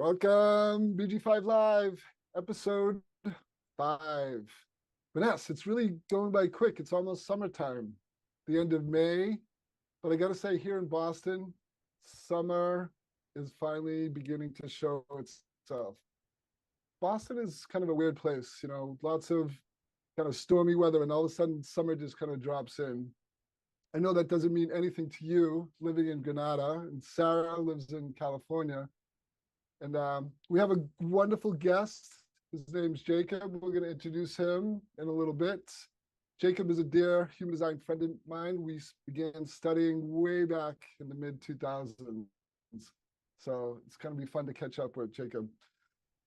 Welcome, BG5 Live, episode 5. Vanessa, it's really going by quick. It's almost summertime, the end of May. But I got to say, here in Boston, summer is finally beginning to show itself. Boston is kind of a weird place, lots of kind of stormy weather, and all of a sudden, summer just kind of drops in. I know that doesn't mean anything to you living in Granada, and Sarah lives in California. And we have a wonderful guest. His name's Jacob. We're going to introduce him in a little bit. Jacob is a dear human design friend of mine. We began studying way back in the mid-2000s. So it's going to be fun to catch up with Jacob.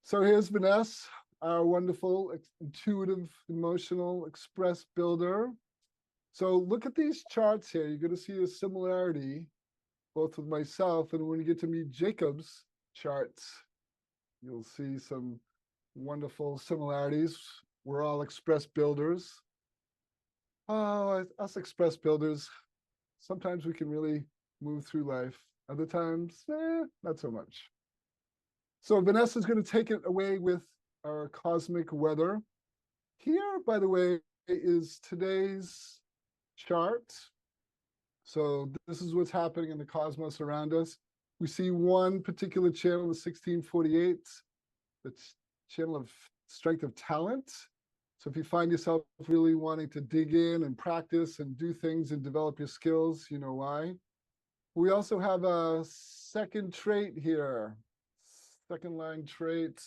So here's Vanessa, our wonderful, intuitive, emotional, express builder. So look at these charts here. You're going to see a similarity both with myself, and when you get to meet Jacob's charts, you'll see some wonderful similarities. We're all express builders. Oh, us express builders, sometimes we can really move through life. Other times, not so much. So Vanessa's going to take it away with our cosmic weather. Here, by the way, is today's chart. So this is what's happening in the cosmos around us. We see one particular channel, the 1648, the channel of strength of talent. So if you find yourself really wanting to dig in and practice and do things and develop your skills, you know why. We also have a second trait here, second line trait.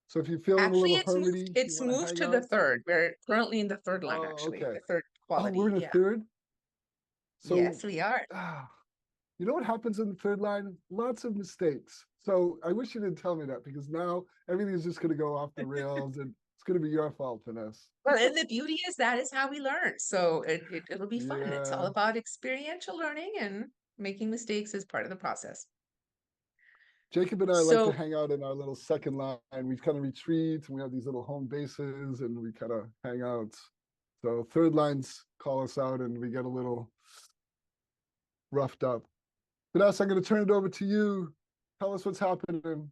So if you're feeling a Actually, little hermity, it's you want to moved hang to out. the third. We're currently in the third line, Oh, actually, okay. the third Oh, we're quality. in a Yeah. third. So Yes, we are. you know what happens in the third line? Lots of mistakes. So I wish you didn't tell me that, because now everything is just going to go off the rails and it's going to be your fault, Vanessa. Well, and the beauty is that is how we learn. So it'll be fun. It's all Yeah. about experiential learning, and making mistakes is part of the process. Jacob and I like to So hang out in our little second line. We kind of retreat and we have these little home bases and we kind of hang out. So third lines call us out and we get a little roughed up. Vanessa, I'm going to turn it over to you. Tell us what's happening.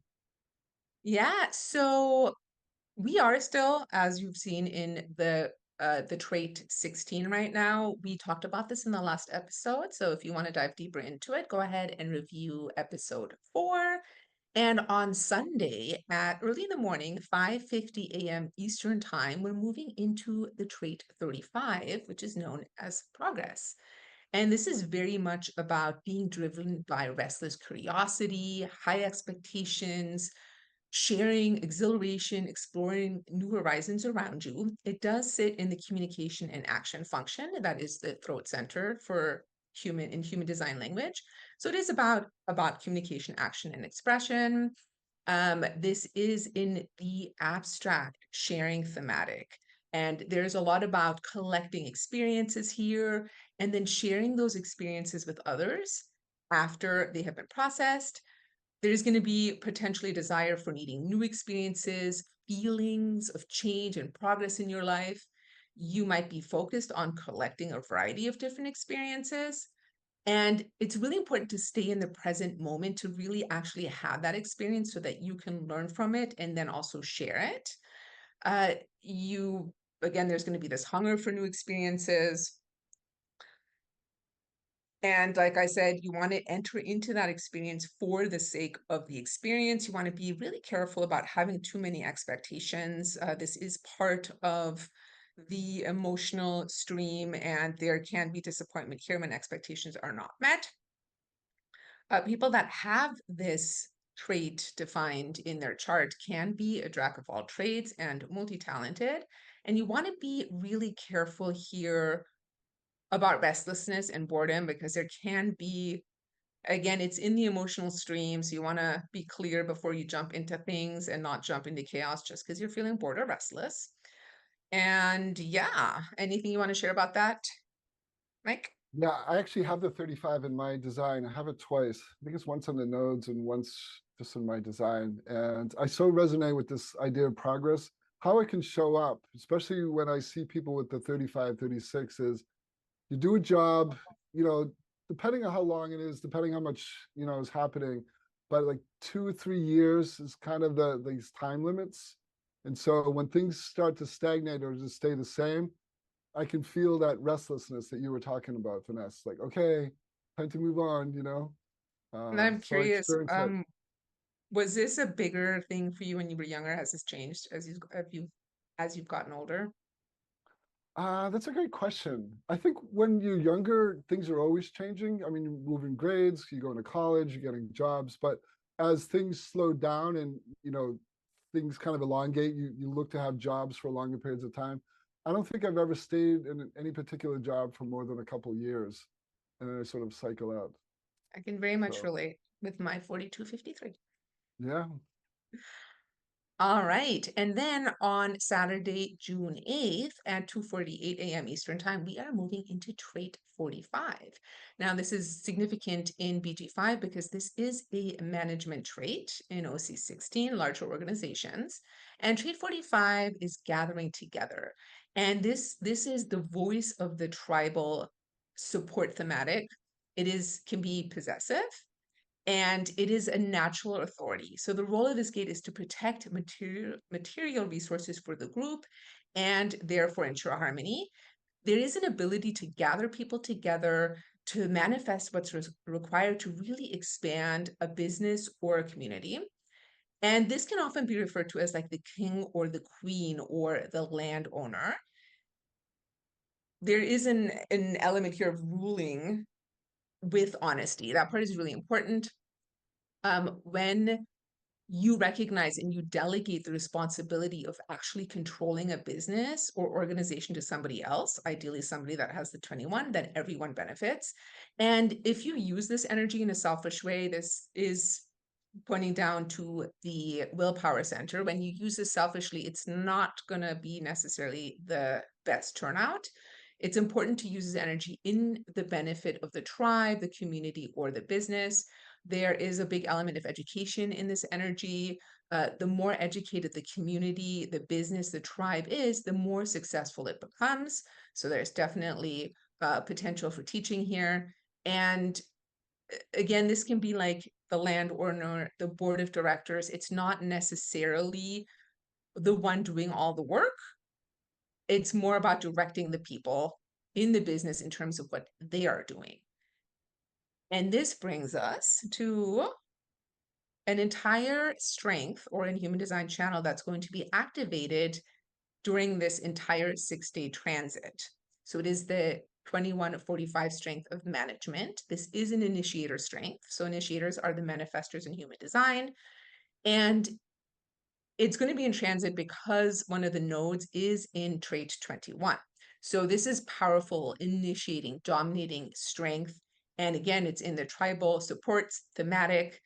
yeah, so we are still, as you've seen in the trait 16 right now. We talked about this in the last episode. So if you want to dive deeper into it, go ahead and review episode 4. And on Sunday at early in the morning, 5:50 a.m. Eastern time, we're moving into the trait 35, which is known as progress. And this is very much about being driven by restless curiosity, high expectations, sharing, exhilaration, exploring new horizons around you. It does sit in the communication and action function. That is the throat center for human design language. So it is about communication, action, and expression. This is in the abstract sharing thematic. And there's a lot about collecting experiences here and then sharing those experiences with others after they have been processed. There's going to be potentially a desire for needing new experiences, feelings of change and progress in your life. You might be focused on collecting a variety of different experiences. And it's really important to stay in the present moment to really actually have that experience so that you can learn from it and then also share it. Again, there's going to be this hunger for new experiences. And like I said, you want to enter into that experience for the sake of the experience. You want to be really careful about having too many expectations. This is part of the emotional stream, and there can be disappointment here when expectations are not met. People that have this trait defined in their chart can be a jack of all trades and multi-talented. And you want to be really careful here about restlessness and boredom, because there can be, again, it's in the emotional stream. So you want to be clear before you jump into things and not jump into chaos just because you're feeling bored or restless. And yeah, anything you want to share about that, Mike? Yeah, I actually have the 35 in my design. I have it twice. I think it's once on the nodes and once just in my design. And I so resonate with this idea of progress. How it can show up, especially when I see people with the 35, 36, is you do a job, depending on how long it is, depending how much, is happening, but like 2 or 3 years is kind of these time limits. And so when things start to stagnate or just stay the same, I can feel that restlessness that you were talking about, Vanessa. Like, okay, time to move on, you know? And I'm So I curious, experienced that. was this a bigger thing for you when you were younger? Has this changed as you've gotten older? That's a great question. I think when you're younger, things are always changing. I mean, you're moving grades, you go into college, you're getting jobs, but as things slow down and things kind of elongate, you look to have jobs for longer periods of time. I don't think I've ever stayed in any particular job for more than a couple of years, and then I sort of cycle out. I can very much So relate with my 4253. yeah, All right. And then on Saturday, June 8th at 2:48 a.m. Eastern Time, we are moving into trait 45. Now, this is significant in BG5 because this is a management trait in OC16, larger organizations. And trait 45 is gathering together. And this is the voice of the tribal support thematic. Can be possessive, and it is a natural authority. So the role of this gate is to protect material resources for the group and therefore ensure harmony. There is an ability to gather people together to manifest what's required to really expand a business or a community. And this can often be referred to as like the king or the queen or the landowner. There is an element here of ruling with honesty. That part is really important. When you recognize and you delegate the responsibility of actually controlling a business or organization to somebody else, ideally somebody that has the 21, then everyone benefits. And if you use this energy in a selfish way, this is pointing down to the willpower center. When you use this selfishly, it's not going to be necessarily the best turnout. It's important to use this energy in the benefit of the tribe, the community, or the business. There is a big element of education in this energy. The more educated the community, the business, the tribe is, the more successful it becomes. So there's definitely potential for teaching here. And again, this can be like the landowner, the board of directors. It's not necessarily the one doing all the work. It's more about directing the people in the business in terms of what they are doing. And this brings us to an entire strength or in human design channel that's going to be activated during this entire 6-day transit. So it is the 2145 strength of management. This is an initiator strength. So initiators are the manifestors in human design. And it's going to be in transit because one of the nodes is in trait 21. So this is powerful, initiating, dominating strength. And again, it's in the tribal supports, thematic.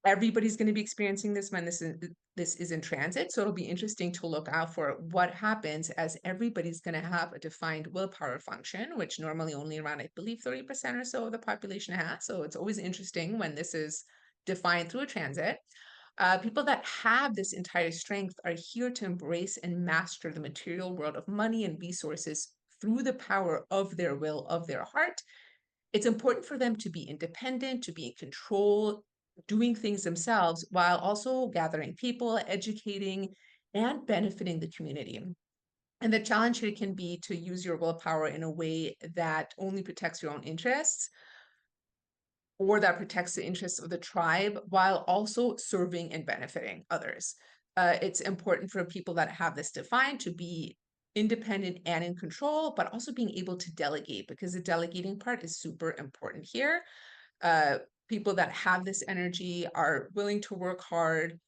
Everybody's going to be experiencing this when this is in transit. So it'll be interesting to look out for what happens as everybody's going to have a defined willpower function, which normally only around, I believe, 30% or so of the population has. So it's always interesting when this is defined through a transit. People that have this entire strength are here to embrace and master the material world of money and resources through the power of their will, of their heart. It's important for them to be independent, to be in control, doing things themselves while also gathering people, educating, and benefiting the community. And the challenge here can be to use your willpower in a way that only protects your own interests or that protects the interests of the tribe while also serving and benefiting others. It's important for people that have this defined to be independent and in control, but also being able to delegate because the delegating part is super important here. Uh, People that have this energy are willing to work hard.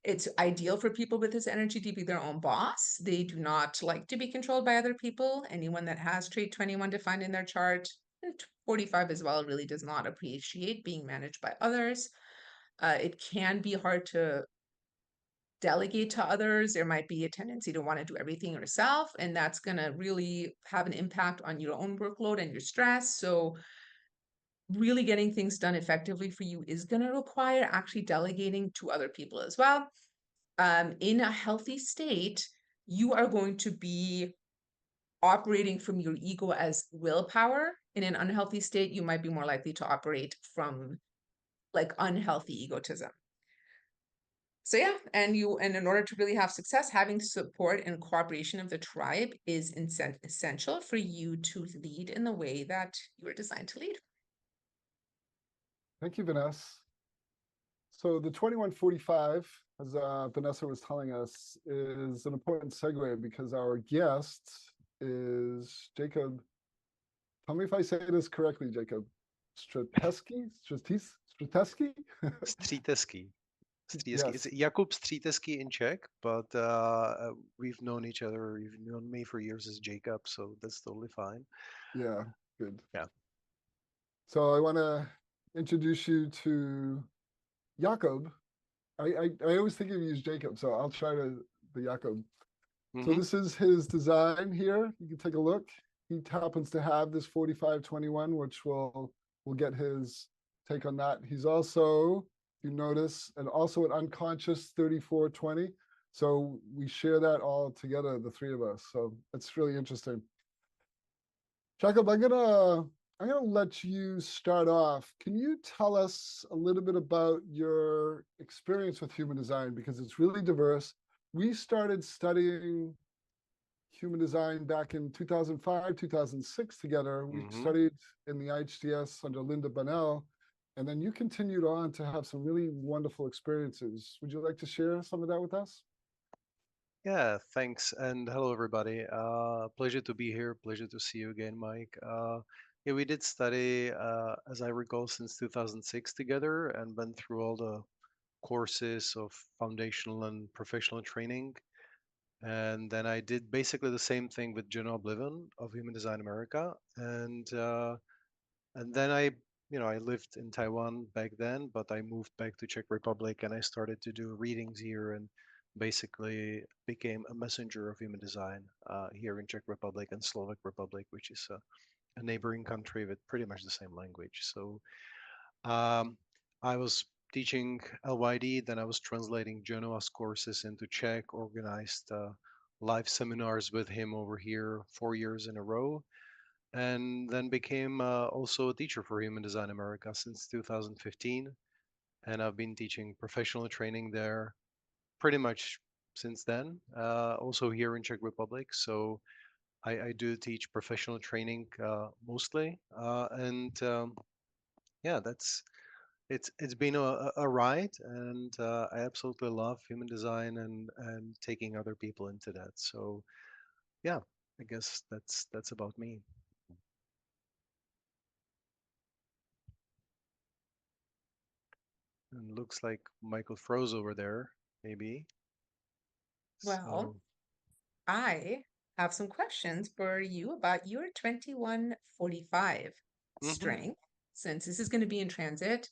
It's ideal for people with this energy to be their own boss. They do not like to be controlled by other people. Anyone that has trait 21 defined in their chart, and 45 as well, really does not appreciate being managed by others. It can be hard to delegate to others. There might be a tendency to want to do everything yourself, and that's going to really have an impact on your own workload and your stress. So really getting things done effectively for you is going to require actually delegating to other people as well. In a healthy state, you are going to be operating from your ego as willpower. In an unhealthy state, you might be more likely to operate from like unhealthy egotism. So yeah, and in order to really have success, having support and cooperation of the tribe is essential for you to lead in the way that you were designed to lead. Thank you, Vanessa. So the 2145, as Vanessa was telling us, is an important segue because our guest is Jakub. Tell me if I say this correctly, Jakub. Stratesky? Stratesky? Stitezsky. Stitezsky. It's Yes. Jakub Stitezsky in Czech, but we've known each other. You've known me for years as Jacob, so that's totally fine. Yeah, good. Yeah. So I want to introduce you to Jakub. I always think of you as Jacob, so I'll try to the Jakub. So this is his design here. You can take a look. He happens to have this 4521, which we'll get his take on that. He's also, you notice, and also an unconscious 3420. So we share that all together, the three of us. So it's really interesting. Jacob, I'm gonna let you start off. Can you tell us a little bit about your experience with human design? Because it's really diverse. We started studying human design back in 2005, 2006 together. We studied in the IHDS under Linda Bunnell, and then you continued on to have some really wonderful experiences. Would you like to share some of that with us? Yeah, thanks. And hello, everybody. Pleasure to be here. Pleasure to see you again, Mike. Yeah, we did study, as I recall, since 2006 together and went through all the courses of foundational and professional training. And then I did basically the same thing with General Oblivion of Human Design America. And then I lived in Taiwan back then, but I moved back to Czech Republic and I started to do readings here and basically became a messenger of human design here in Czech Republic and Slovak Republic, which is a neighboring country with pretty much the same language. So I was teaching LYD, then I was translating Genoa's courses into Czech, organized live seminars with him over here 4 years in a row, and then became also a teacher for Human Design America since 2015. And I've been teaching professional training there pretty much since then, also here in Czech Republic. So I do teach professional training mostly. And yeah, it's been a ride, and I absolutely love human design and taking other people into that. So yeah, I guess that's about me. And looks like Michael froze over there, maybe. Well, So I have some questions for you about your 2145 hmm strength. Since this is going to be in transit,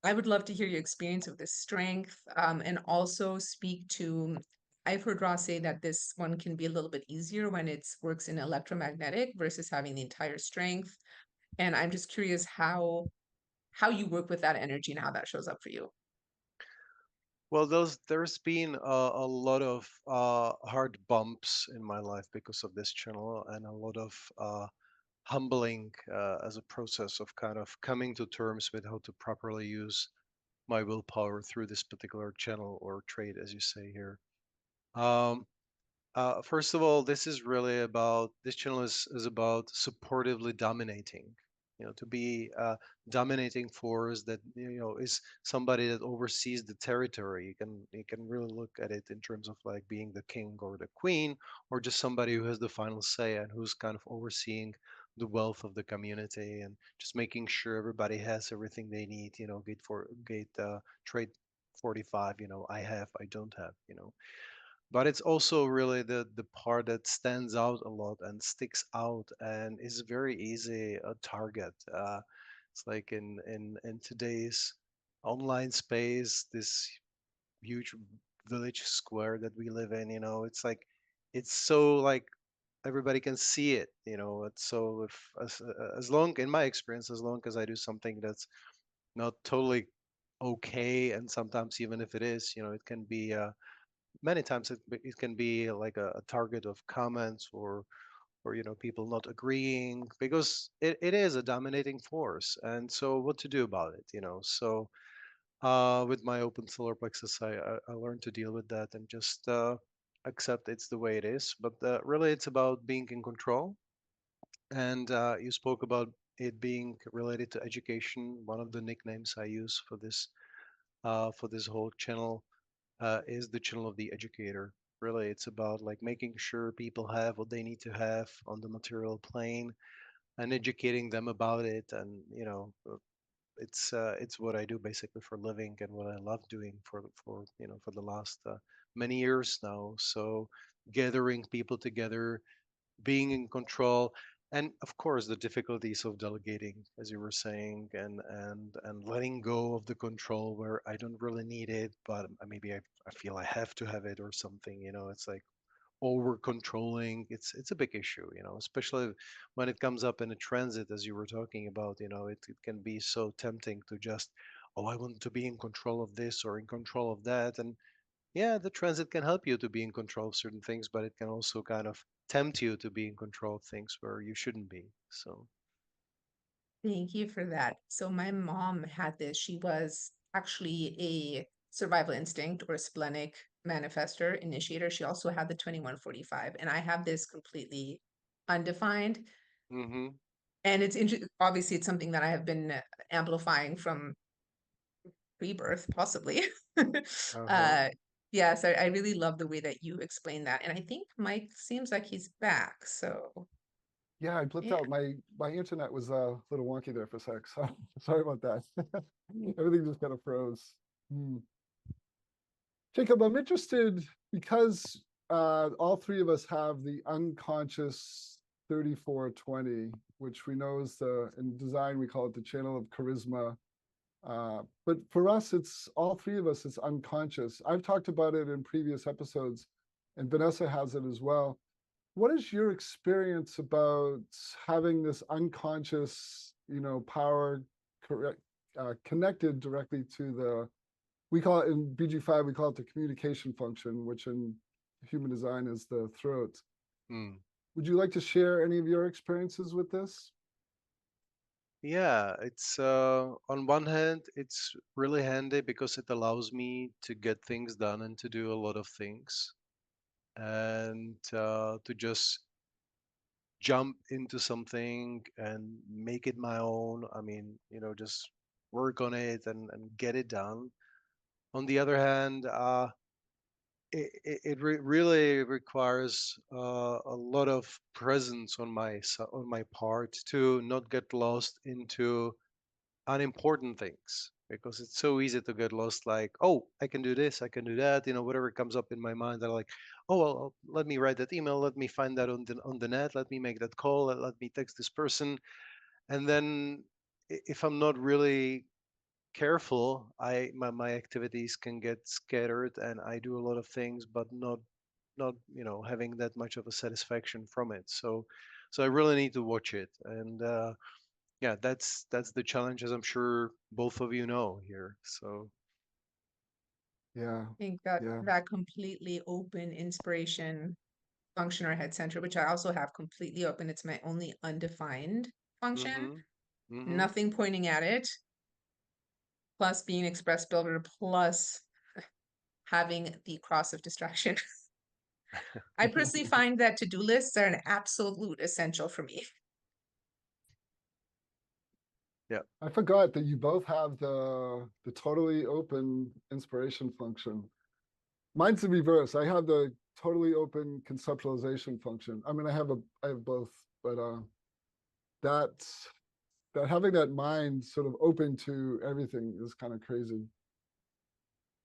I would love to hear your experience of this strength, and also speak to. I've heard Ross say that this one can be a little bit easier when it works in electromagnetic versus having the entire strength. And I'm just curious how you work with that energy and how that shows up for you. well, there's been a lot of hard bumps in my life because of this channel, and a lot of humbling as a process of kind of coming to terms with how to properly use my willpower through this particular channel or trait, as you say here. Um, First of all, this channel is about supportively dominating. To be a dominating force that is somebody that oversees the territory. You can really look at it in terms of like being the king or the queen, or just somebody who has the final say and who's kind of overseeing the wealth of the community and just making sure everybody has everything they need. Gate trade 45. I don't have. But it's also really the part that stands out a lot and sticks out and is very easy a target. It's like in today's online space, this huge village square that we live in. It's like it's so like everybody can see it. It's so if as long in my experience, as long as I do something that's not totally okay, and sometimes even if it is, it can be many times it can be like a target of comments or people not agreeing, because it is a dominating force. And so what to do about it, so with my open solar plexus, I learned to deal with that and just accept it's the way it is. But really, it's about being in control. And you spoke about it being related to education. One of the nicknames I use for this whole channel is the channel of the educator. Really, it's about like making sure people have what they need to have on the material plane and educating them about it. And it's what I do basically for a living and what I love doing for the last many years now. So gathering people together, being in control, and of course the difficulties of delegating, as you were saying, and letting go of the control where I don't really need it, but maybe I feel I have to have it or something. It's like over controlling. It's a big issue, especially when it comes up in a transit, as you were talking about. It can be so tempting to just, oh, I want to be in control of this or in control of that. And yeah, the transit can help you to be in control of certain things, but it can also kind of tempt you to be in control of things where you shouldn't be. So, Thank you for that. So my mom had this. She was actually a survival instinct or splenic manifester initiator. She also had the 2145, and I have this completely undefined. mm-hmm, And obviously it's something that I have been amplifying from pre-birth, possibly. uh-huh. uh, yes, I really love the way that you explain that. And I think Mike seems like he's back. So Yeah, I blipped yeah. out. My internet was a little wonky there for a sec, so sorry about that. Everything just kind of froze. Hmm. Jacob, I'm interested because all three of us have the unconscious 3420, which we know is in design, we call it the channel of charisma. But for us, it's all three of us, it's unconscious. I've talked about it in previous episodes, and Vanessa has it as well. What is your experience about having this unconscious, power connected directly to we call it in BG5, we call it the communication function, which in human design is the throat. Mm. Would you like to share any of your experiences with this? Yeah, it's on one hand, it's really handy because it allows me to get things done and to do a lot of things and to just jump into something and make it my own. I mean, just work on it and get it done. On the other hand, it really requires a lot of presence on my part to not get lost into unimportant things, because it's so easy to get lost, like, oh, I can do this, I can do that, whatever comes up in my mind. I'm like, oh, well, let me write that email, let me find that on the net, let me make that call, let me text this person. And then if I'm not really careful, my activities can get scattered and I do a lot of things, but not having that much of a satisfaction from it. So I really need to watch it. And yeah, that's the challenge, as I'm sure both of you know here. So Yeah, I think that yeah. that completely open inspiration function or head center, which I also have completely open. It's my only undefined function, mm-hmm, mm-hmm. nothing pointing at it, plus being express builder, plus having the cross of distraction. I personally find that to-do lists are an absolute essential for me. Yeah. I forgot that you both have the totally open inspiration function. Mine's the reverse. I have the totally open conceptualization function. I mean, I have both, but that's that having that mind sort of open to everything is kind of crazy.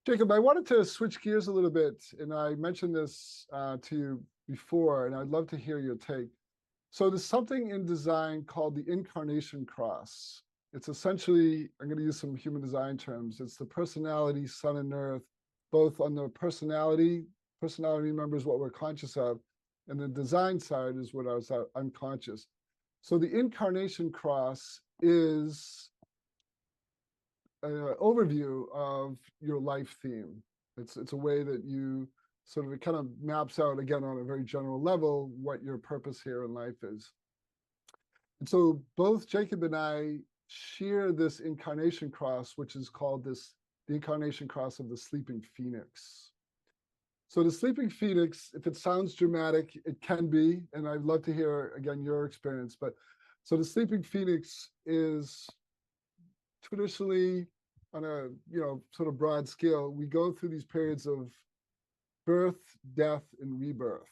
Jacob, I wanted to switch gears a little bit, and I mentioned this to you before, and I'd love to hear your take. So there's something in design called the incarnation cross. It's essentially, I'm going to use some human design terms. It's the personality, sun and earth, both on the personality. Personality, remember, is what we're conscious of, and the design side is what I was unconscious. So the incarnation cross is an overview of your life theme. It's a way that you sort of, it kind of maps out again on a very general level what your purpose here in life is. And so both Jacob and I share this incarnation cross, which is called the incarnation cross of the sleeping phoenix. So the sleeping phoenix, if it sounds dramatic, it can be, and I'd love to hear again your experience. But so the sleeping phoenix is traditionally, on a sort of broad scale, we go through these periods of birth, death, and rebirth.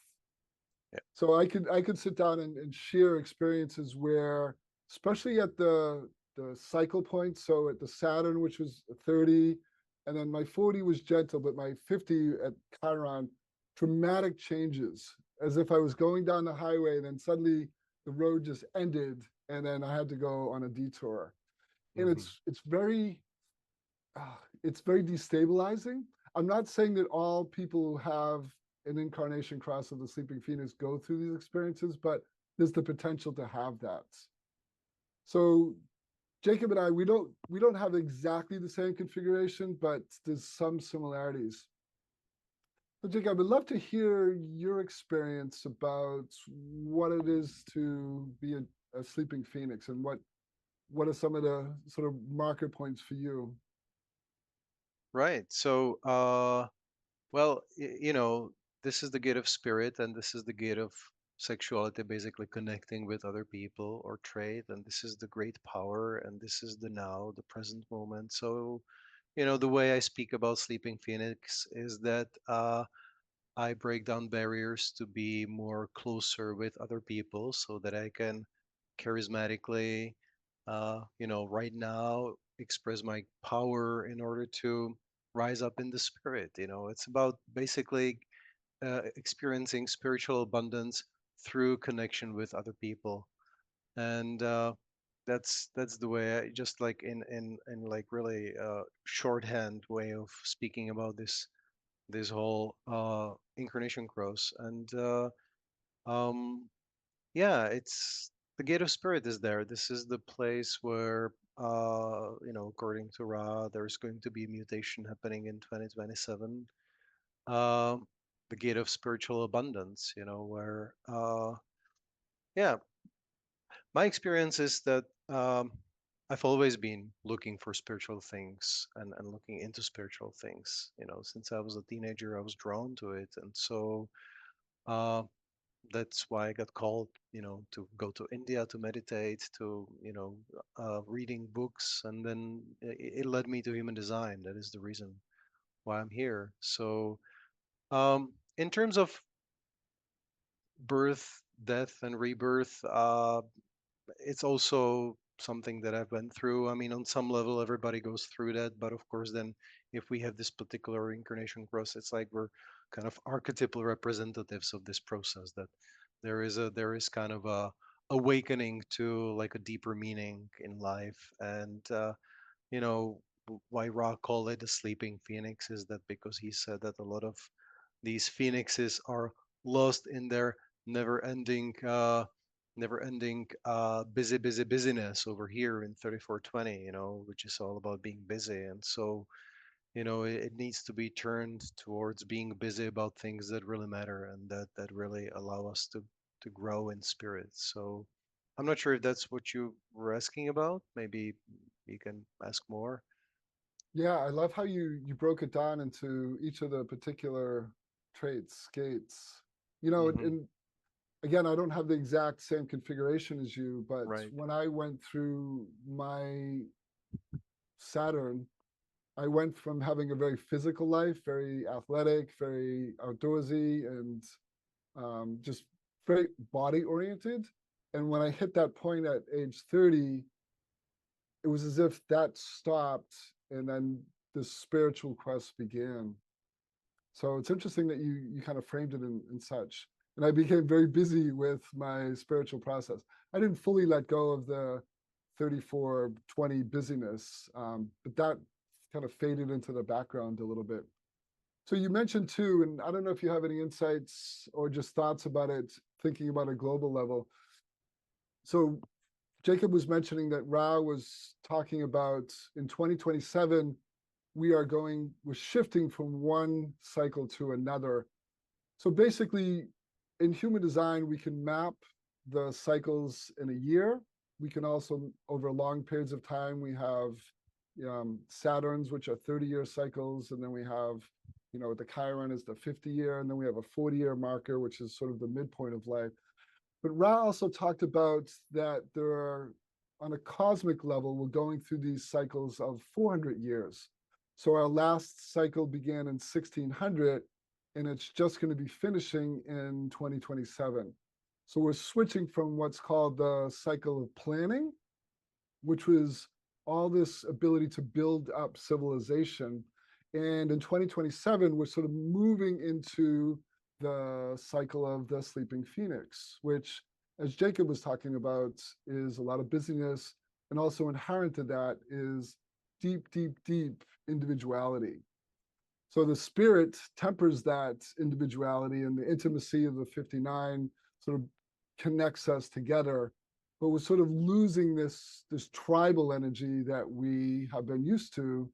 Yeah. So I could sit down and share experiences where, especially at the cycle point, so at the Saturn, which was 30, and then my 40 was gentle, but my 50 at Chiron, dramatic changes, as if I was going down the highway, and then suddenly the road just ended, and then I had to go on a detour. And it's very destabilizing. I'm not saying that all people who have an incarnation cross of the sleeping phoenix go through these experiences, but there's the potential to have that. So Jacob and I, we don't have exactly the same configuration, but there's some similarities. So Jacob, I would love to hear your experience about what it is to be a sleeping phoenix, and what are some of the sort of marker points for you? Right. So, this is the gate of spirit, and this is the gate of sexuality, basically connecting with other people or trade. And this is the great power, and this is the now, the present moment. So, the way I speak about Sleeping Phoenix is that I break down barriers to be more closer with other people so that I can charismatically, right now express my power in order to rise up in the spirit. It's about basically experiencing spiritual abundance through connection with other people. And that's the way I just like in like really shorthand way of speaking about this whole incarnation cross. And yeah, it's the gate of spirit is there. This is the place where according to Ra, there's going to be a mutation happening in 2027. um the gate of spiritual abundance, where yeah, my experience is that I've always been looking for spiritual things and looking into spiritual things. Since I was a teenager, I was drawn to it. And so uh, that's why I got called, to go to India to meditate, to, reading books. And then it led me to human design. That is the reason why I'm here. So in terms of birth, death, and rebirth, it's also something that I've went through. I mean, on some level, everybody goes through that. But of course, then if we have this particular incarnation cross, it's like we're kind of archetypal representatives of this process. That there is kind of a awakening to like a deeper meaning in life. And you know why Ra called it a sleeping phoenix is that because he said that a lot of these phoenixes are lost in their never-ending busyness over here in 3420, which is all about being busy. And so, it needs to be turned towards being busy about things that really matter and that really allow us to grow in spirit. So I'm not sure if that's what you were asking about. Maybe you can ask more. Yeah, I love how you broke it down into each of the particular traits, gates. Hmm. And again, I don't have the exact same configuration as you, but Right. when I went through my Saturn, I went from having a very physical life, very athletic, very outdoorsy, and just very body oriented. And when I hit that point at age 30, it was as if that stopped, and then the spiritual quest began. So it's interesting that you kind of framed it in such. And I became very busy with my spiritual process. I didn't fully let go of the 3420 busyness, but that kind of faded into the background a little bit. So you mentioned too, and I don't know if you have any insights or just thoughts about it, thinking about a global level. So Jacob was mentioning that Ra was talking about in 2027, we're shifting from one cycle to another. So basically, in human design, we can map the cycles in a year. We can also, over long periods of time, we have Saturns, which are 30-year cycles, and then we have, the Chiron is the 50-year, and then we have a 40-year marker, which is sort of the midpoint of life. But Ra also talked about that there are, on a cosmic level, we're going through these cycles of 400 years. So our last cycle began in 1600, and it's just going to be finishing in 2027. So we're switching from what's called the cycle of planning, which was all this ability to build up civilization. And in 2027, we're sort of moving into the cycle of the sleeping phoenix, which, as Jacob was talking about, is a lot of busyness. And also inherent to that is deep, deep, deep individuality. So the spirit tempers that individuality, and the intimacy of the 59 sort of connects us together. But we're sort of losing this tribal energy that we have been used to,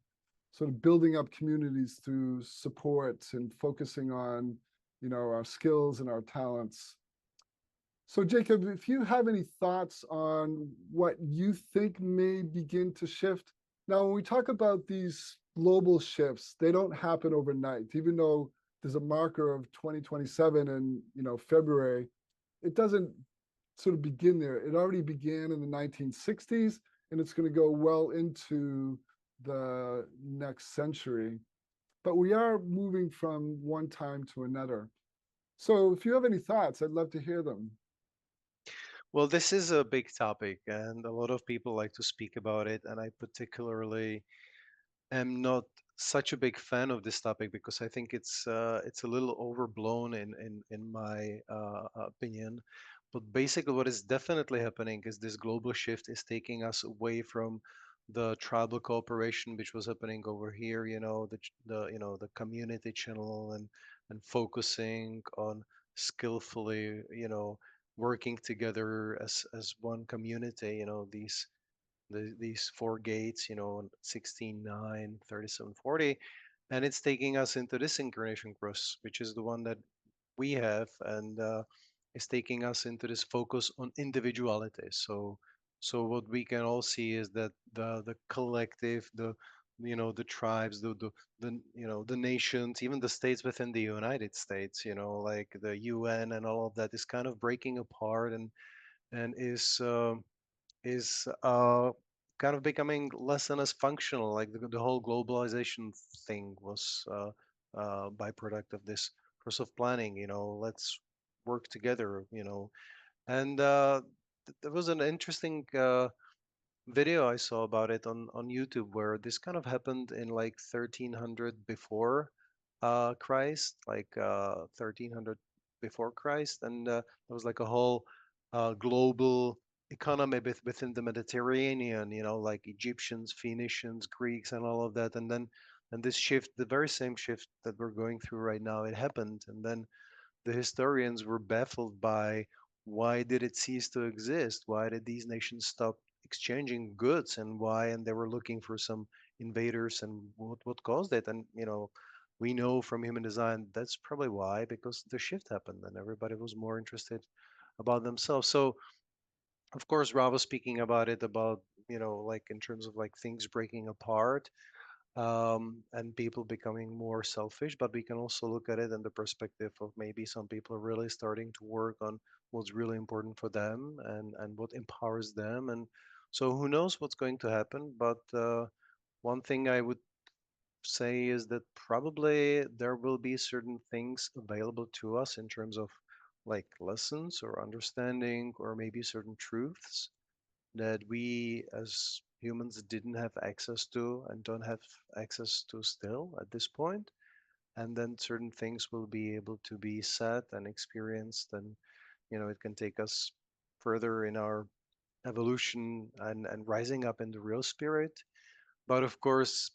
sort of building up communities through support and focusing on, our skills and our talents. So Jacob, if you have any thoughts on what you think may begin to shift. Now, when we talk about these global shifts, they don't happen overnight. Even though there's a marker of 2027 in, February, it doesn't sort of begin there. It already began in the 1960s, and it's going to go well into the next century. But we are moving from one time to another. So if you have any thoughts, I'd love to hear them. Well, this is a big topic, and a lot of people like to speak about it. And I particularly am not such a big fan of this topic because I think it's a little overblown in my opinion. But basically, what is definitely happening is this global shift is taking us away from the tribal cooperation, which was happening over here. The community channel and focusing on skillfully, working together as one community. These four gates, 16, 9, 37, 40, and it's taking us into this incarnation cross, which is the one that we have, and it's taking us into this focus on individuality. So what we can all see is that the collective, the tribes, the nations, even the states within the United States, like the UN and all of that is kind of breaking apart and is kind of becoming less and less functional. Like the whole globalization thing was byproduct of this process of planning. Let's work together. And there was an interesting video I saw about it on YouTube where this kind of happened in like 1300 before Christ, like 1300 before Christ, and there was like a whole global economy within the Mediterranean, like Egyptians, Phoenicians, Greeks, and all of that, and then this shift, the very same shift that we're going through right now, it happened, and then the historians were baffled by why did it cease to exist? Why did these nations stop exchanging goods, and why? And they were looking for some invaders, and what caused it? And we know from human design that's probably why, because the shift happened and everybody was more interested about themselves. So of course, Rob was speaking about it, about like in terms of like things breaking apart, and people becoming more selfish. But we can also look at it in the perspective of maybe some people are really starting to work on what's really important for them and what empowers them. And so who knows what's going to happen. But one thing I would say is that probably there will be certain things available to us in terms of like lessons or understanding or maybe certain truths that we as humans didn't have access to and don't have access to still at this point. And then certain things will be able to be said and experienced, and it can take us further in our evolution and rising up in the real spirit. But of course,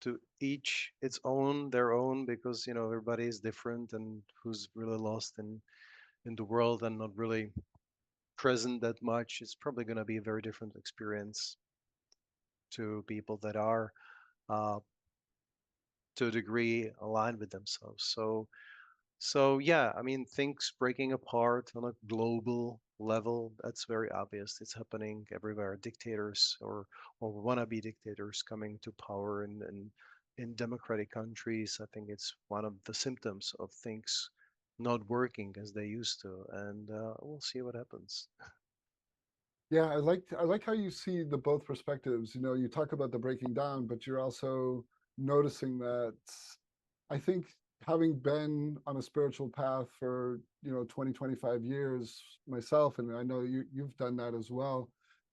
to each its own, their own, because everybody is different, and who's really lost in the world and not really present that much, it's probably going to be a very different experience to people that are uh, to a degree aligned with themselves. So So yeah, I mean, things breaking apart on a global level, that's very obvious. It's happening everywhere. Dictators or wannabe dictators coming to power in democratic countries. I think it's one of the symptoms of things not working as they used to, and we'll see what happens. Yeah, I like how you see the both perspectives. You know, you talk about the breaking down, but you're also noticing that I think having been on a spiritual path for, 20, 25 years myself, and I know you've done that as well,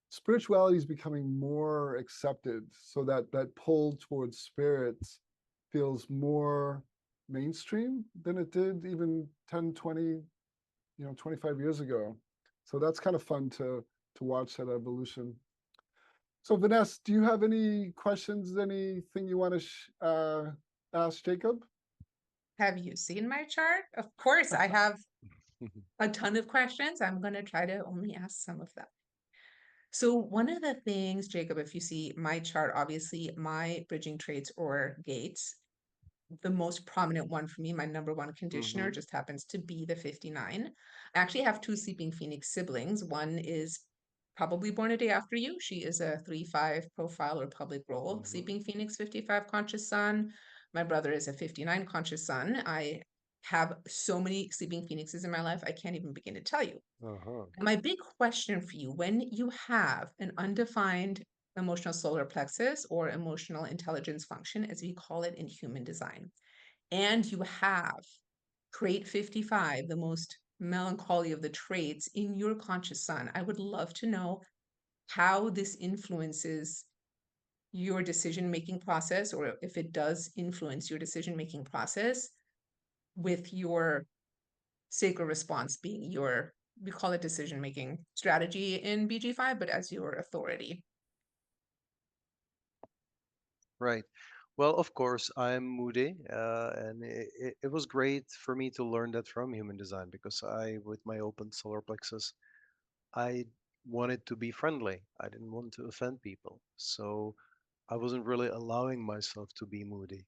spirituality is becoming more accepted, so that that pull towards spirits feels more mainstream than it did even 10, 20, 25 years ago. So that's kind of fun to watch that evolution. So Vanessa, do you have any questions, anything you want to ask Jacob? Have you seen my chart? Of course, I have a ton of questions. I'm going to try to only ask some of them. So one of the things, Jacob, if you see my chart, obviously my bridging traits or gates, the most prominent one for me, my number one conditioner, Hmm. just happens to be the 59. I actually have two Sleeping Phoenix siblings. One is probably born a day after you. She is a 3-5 profile or public role, Hmm. Sleeping Phoenix 55 conscious sun. My brother is a 59 conscious sun. I have so many Sleeping Phoenixes in my life, I can't even begin to tell you. Uh-huh. My big question for you, when you have an undefined emotional solar plexus or emotional intelligence function, as we call it in human design, and you have trait 55, the most melancholy of the traits in your conscious sun, I would love to know how this influences your decision-making process, or if it does influence your decision-making process, with your sacred response being your, we call it decision-making strategy in BG5, but as your authority. Right. Well, of course, I'm moody, and it was great for me to learn that from human design because with my open solar plexus, I wanted to be friendly. I didn't want to offend people. So I wasn't really allowing myself to be moody.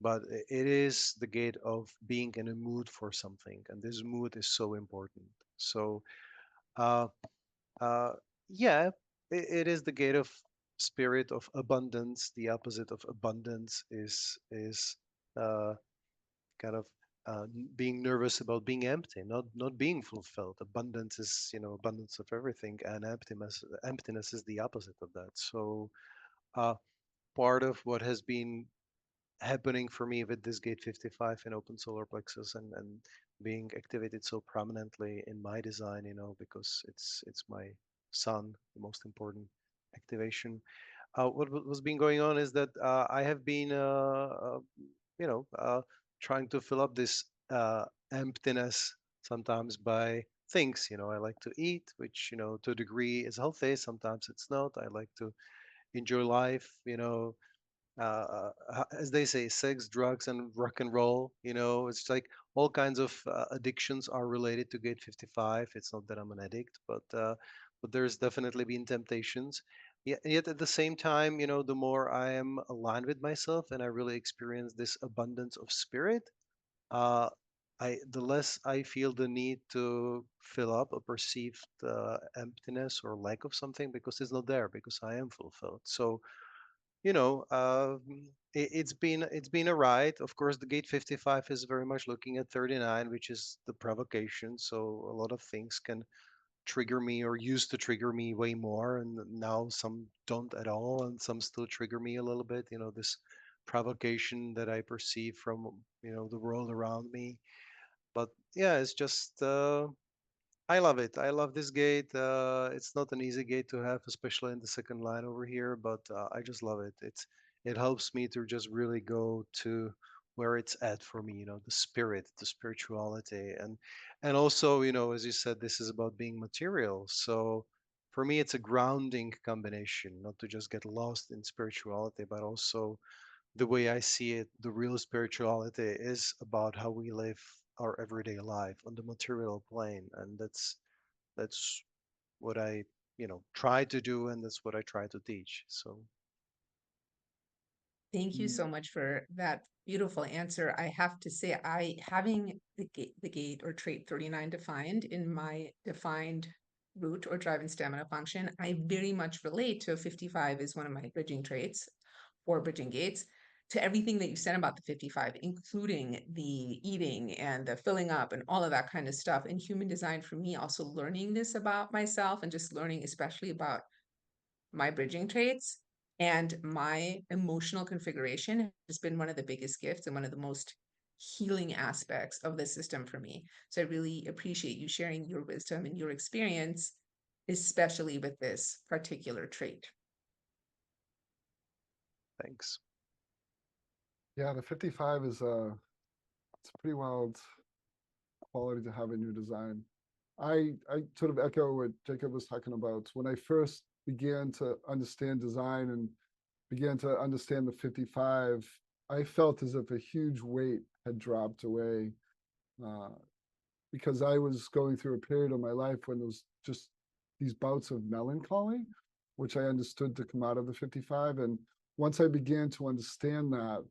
But it is the gate of being in a mood for something, and this mood is so important. So, uh, uh, yeah, it is the gate of spirit of abundance. The opposite of abundance is uh, kind of being nervous about being empty, not being fulfilled. Abundance is abundance of everything, and emptiness is the opposite of that. So uh, part of what has been happening for me with this gate 55 in open solar plexus and being activated so prominently in my design, because it's my sun, the most important activation. What was been going on is that I have been you know trying to fill up this emptiness sometimes by things. I like to eat, which to a degree is healthy, sometimes it's not. I like to enjoy life, as they say, sex, drugs, and rock and roll. It's like all kinds of addictions are related to gate 55. It's not that I'm an addict, but there's definitely been temptations. Yet at the same time, the more I am aligned with myself and I really experience this abundance of spirit, uh, the less I feel the need to fill up a perceived emptiness or lack of something because it's not there because I am fulfilled. So you know, it's been a ride. Of course, the gate 55 is very much looking at 39, which is the provocation. So a lot of things can trigger me or used to trigger me way more, and now some don't at all, and some still trigger me a little bit. This provocation that I perceive from the world around me. But yeah, it's just I love it. I love this gate. It's not an easy gate to have, especially in the second line over here, but I just love it. It helps me to just really go to where it's at for me, the spirit, the spirituality, and also, as you said, this is about being material. So for me, it's a grounding combination, not to just get lost in spirituality, but also the way I see it, the real spirituality is about how we live our everyday life on the material plane, and that's what I try to do, and that's what I try to teach. So Thank you Mm. so much for that beautiful answer. I have to say, having the gate or trait 39 defined in my defined root or drive and stamina function, I very much relate to a 55 is one of my bridging traits or bridging gates to everything that you said about the 55, including the eating and the filling up and all of that kind of stuff. And human design for me, also learning this about myself and just learning, especially about my bridging traits and my emotional configuration has been one of the biggest gifts and one of the most healing aspects of the system for me. So I really appreciate you sharing your wisdom and your experience, especially with this particular trait. Thanks. Yeah, the 55 is it's a pretty wild quality to have in your design. I sort of echo what Jacob was talking about. When I first began to understand design and began to understand the 55, I felt as if a huge weight had dropped away uh, because I was going through a period of my life when there was just these bouts of melancholy, which I understood to come out of the 55. And once I began to understand that,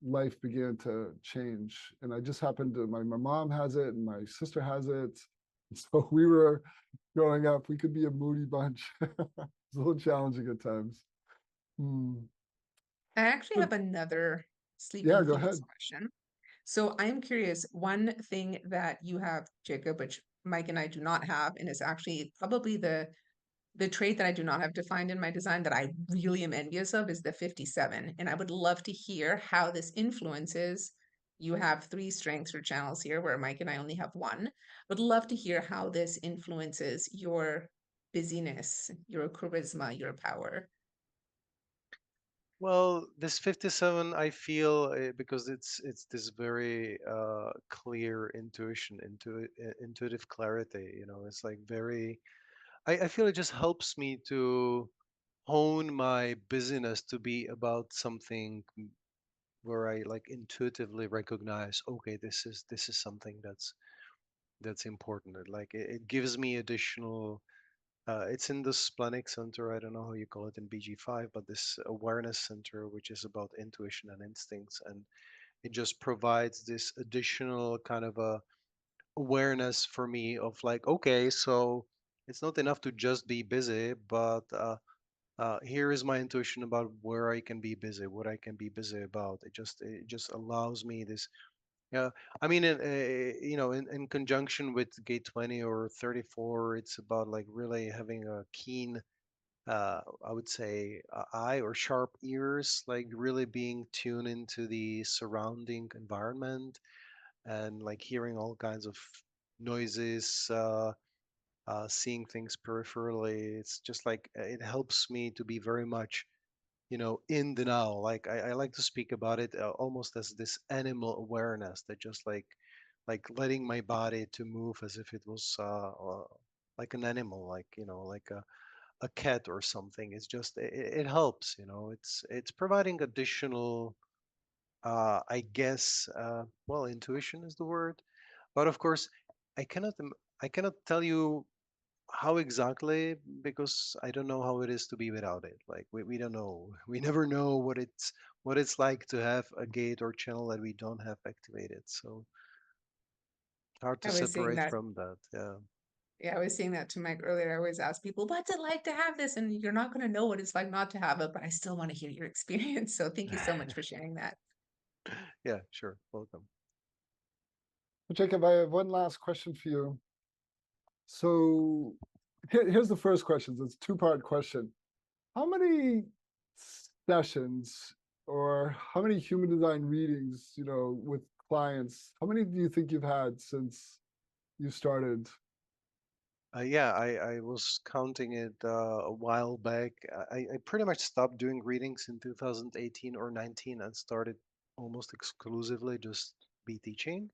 life began to change. And I just happened to, my mom has it and my sister has it. So we were growing up, we could be a moody bunch. It's a little challenging at times. Hmm. I actually But have another yeah, Sleeping go Beauties ahead. question. So I'm curious, one thing that you have, Jacob, which Mike and I do not have, and is actually probably the trait that I do not have defined in my design that I really am envious of is the 57. And I would love to hear how this influences. You have three strengths or channels here, where Mike and I only have one. Would love to hear how this influences your busyness, your charisma, your power. Well, this 57, I feel because it's this very clear intuition, intuitive clarity. You know, it's like very. I feel it just helps me to hone my busyness to be about something where I like intuitively recognize, okay, this is something that's important. It gives me additional. It's in the splenic center. I don't know how you call it in BG5, but this awareness center, which is about intuition and instincts, and it just provides this additional kind of a awareness for me of like, okay, so it's not enough to just be busy, but here is my intuition about where I can be busy, what I can be busy about. It just allows me this. Yeah, I mean, in conjunction with gate 20 or 34, it's about like really having a keen, I would say, eye or sharp ears, like really being tuned into the surrounding environment and like hearing all kinds of noises, seeing things peripherally. It's just like it helps me to be very much, in the now. Like I like to speak about it almost as this animal awareness that just like letting my body to move as if it was like an animal, like like a cat or something. It's just it helps. It's providing additional, I guess, well, intuition is the word, but of course, I cannot I cannot tell you how exactly, because I don't know how it is to be without it. Like we don't know. We never know what it's like to have a gate or channel that we don't have activated. So hard to I was saying separate that. from that. Yeah. Yeah, I was saying that to Mike earlier. I always ask people, what's it like to have this? And you're not going to know what it's like not to have it, but I still want to hear your experience. So thank you so much for sharing that. Yeah, sure. Welcome. Jacob, I have one last question for you. So here's the first question. It's a two-part question. How many sessions or how many human design readings, with clients, how many do you think you've had since you started? Yeah, I was counting it a while back. I pretty much stopped doing readings in 2018 or 19 and started almost exclusively just be teaching.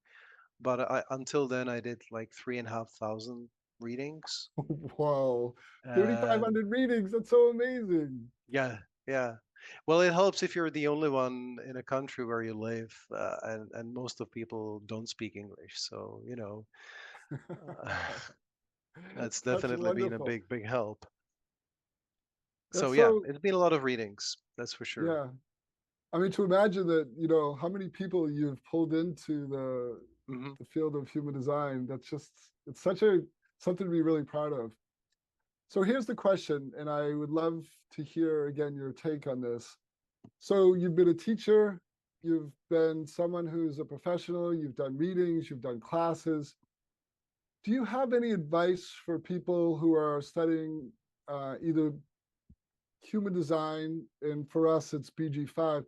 But until then, I did like 3,500 readings. Whoa, And 3,500 readings. That's so amazing. yeah, yeah. Well, it helps if you're the only one in a country where you live, and most of people don't speak English. So, uh, that's That's definitely been a wonderful. big, big help. So That's yeah, so, it's been a lot of readings, that's for sure. yeah. I mean, to imagine that, you know, how many people you've pulled into Hmm. the field of human design, that's just, it's such a, something to be really proud of. So here's the question, and I would love to hear again your take on this. So you've been a teacher, you've been someone who's a professional, you've done readings, you've done classes. Do you have any advice for people who are studying either human design, and for us it's BG5?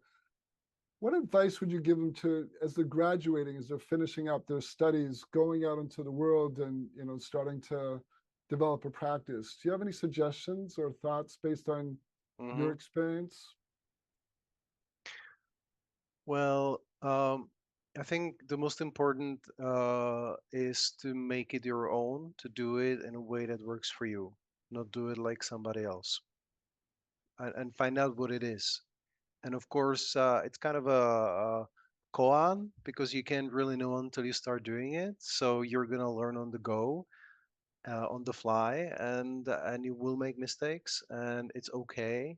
What advice would you give them to, as they're graduating, as they're finishing up their studies, going out into the world and, you know, starting to develop a practice? Do you have any suggestions or thoughts based on your Hmm. experience? Well, I think the most important is to make it your own, to do it in a way that works for you, not do it like somebody else, and find out what it is. And of course, it's kind of a koan because you can't really know until you start doing it. So you're gonna learn on the go, on the fly, and you will make mistakes, and it's okay.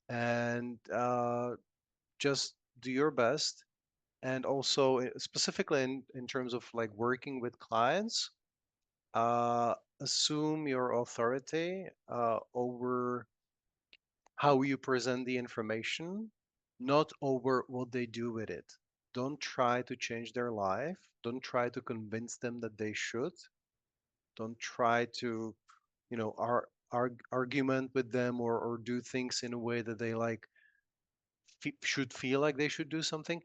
And just do your best. And also, specifically in terms of like working with clients, assume your authority over how you present the information, not over what they do with it. Don't try to change their life. Don't try to convince them that they should. Don't try to, argument with them, or do things in a way that they like should feel like they should do something.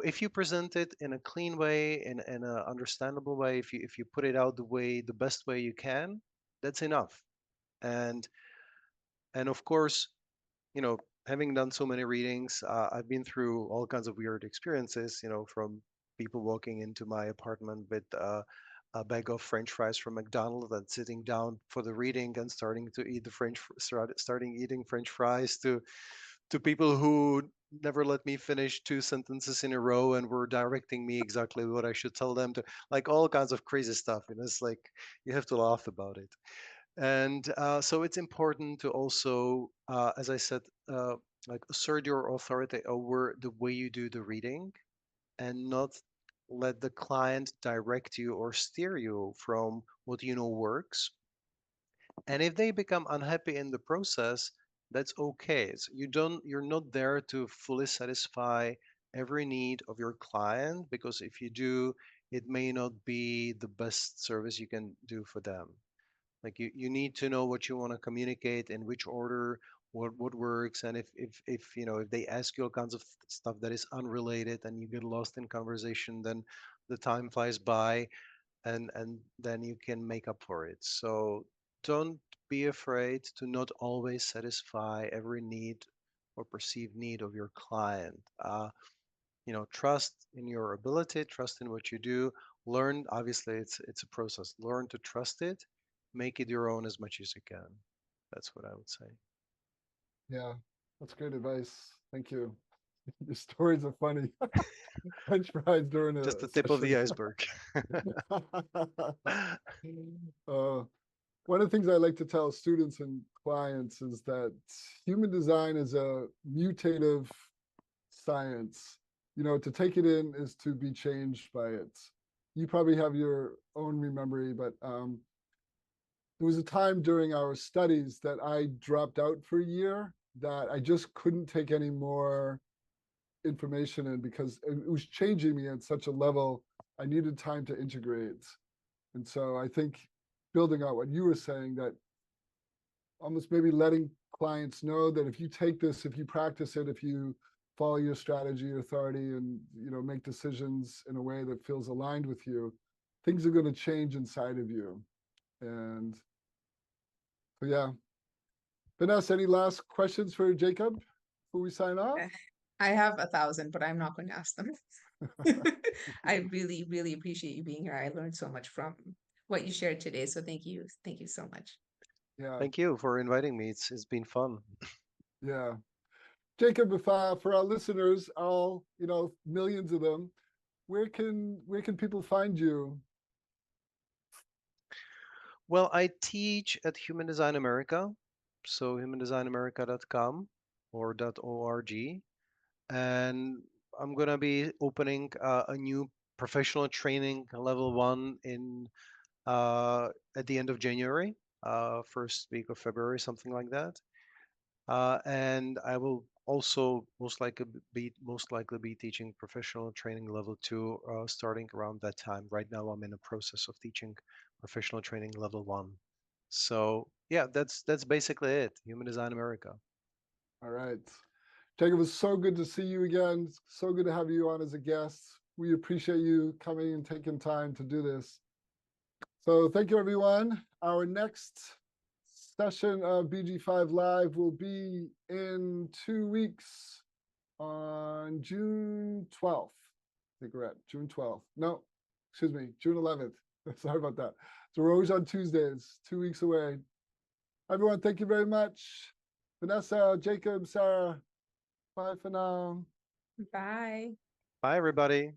If you present it in a clean way, in a understandable way, if you put it out the best way you can, that's enough. And and of course, having done so many readings, I've been through all kinds of weird experiences, from people walking into my apartment with a bag of French fries from McDonald's and sitting down for the reading and starting to eat starting eating French fries, to people who never let me finish two sentences in a row and were directing me exactly what I should tell them to, like all kinds of crazy stuff. It's like you have to laugh about it. And so it's important to also, as I said, like assert your authority over the way you do the reading, and not let the client direct you or steer you from what you know works. And if they become unhappy in the process, that's okay. You're not there to fully satisfy every need of your client, because if you do, it may not be the best service you can do for them. Like you need to know what you want to communicate, in which order, what works. And if they ask you all kinds of stuff that is unrelated and you get lost in conversation, then the time flies by, and then you can make up for it. So don't be afraid to not always satisfy every need or perceived need of your client. Trust in your ability, trust in what you do. Learn, obviously, it's a process. Learn to trust it, make it your own as much as you can. That's what I would say. Yeah, that's great advice. Thank you. Your stories are funny. French fries during Just a the tip of the session. iceberg. uh, one of the things I like to tell students and clients is that human design is a mutative science. You know, to take it in is to be changed by it. You probably have your own memory, but there was a time during our studies that I dropped out for a year, that I just couldn't take any more information in because it was changing me at such a level. I needed time to integrate. And so I think building out what you were saying, that almost maybe letting clients know that if you take this, if you practice it, if you follow your strategy, authority, and, you know, make decisions in a way that feels aligned with you, things are going to change inside of you. And so, yeah. Vanessa, any last questions for Jakub before we sign off? Eh, I have 1,000, but I'm not going to ask them. I really, really appreciate you being here. I learned so much from what you shared today. So thank you. Thank you so much. Yeah, Thank you for inviting me. It's been fun. yeah. Jakub, if for our listeners, all, you know, millions of them, where can people find you? Well, I teach at Human Design America, so humandesignamerica.com or .org. and I'm gonna be opening a new professional training level 1 in at the end of January, first week of February, something like that. And I will also most likely be teaching professional training level 2 starting around that time. Right now, I'm in a process of teaching professional training level 1. So yeah, that's basically it. Human Design America. All right. Jacob, it was so good to see you again. So good to have you on as a guest. We appreciate you coming and taking time to do this. So thank you, everyone. Our next session of BG5 Live will be in 2 weeks on June 12th. I think we're at June 12th. No, excuse me, June 11th. Sorry about that. So we're always on Tuesdays, 2 weeks away. Everyone, thank you very much. Vanessa, Jacob, Sarah, bye for now. Bye. Bye, everybody.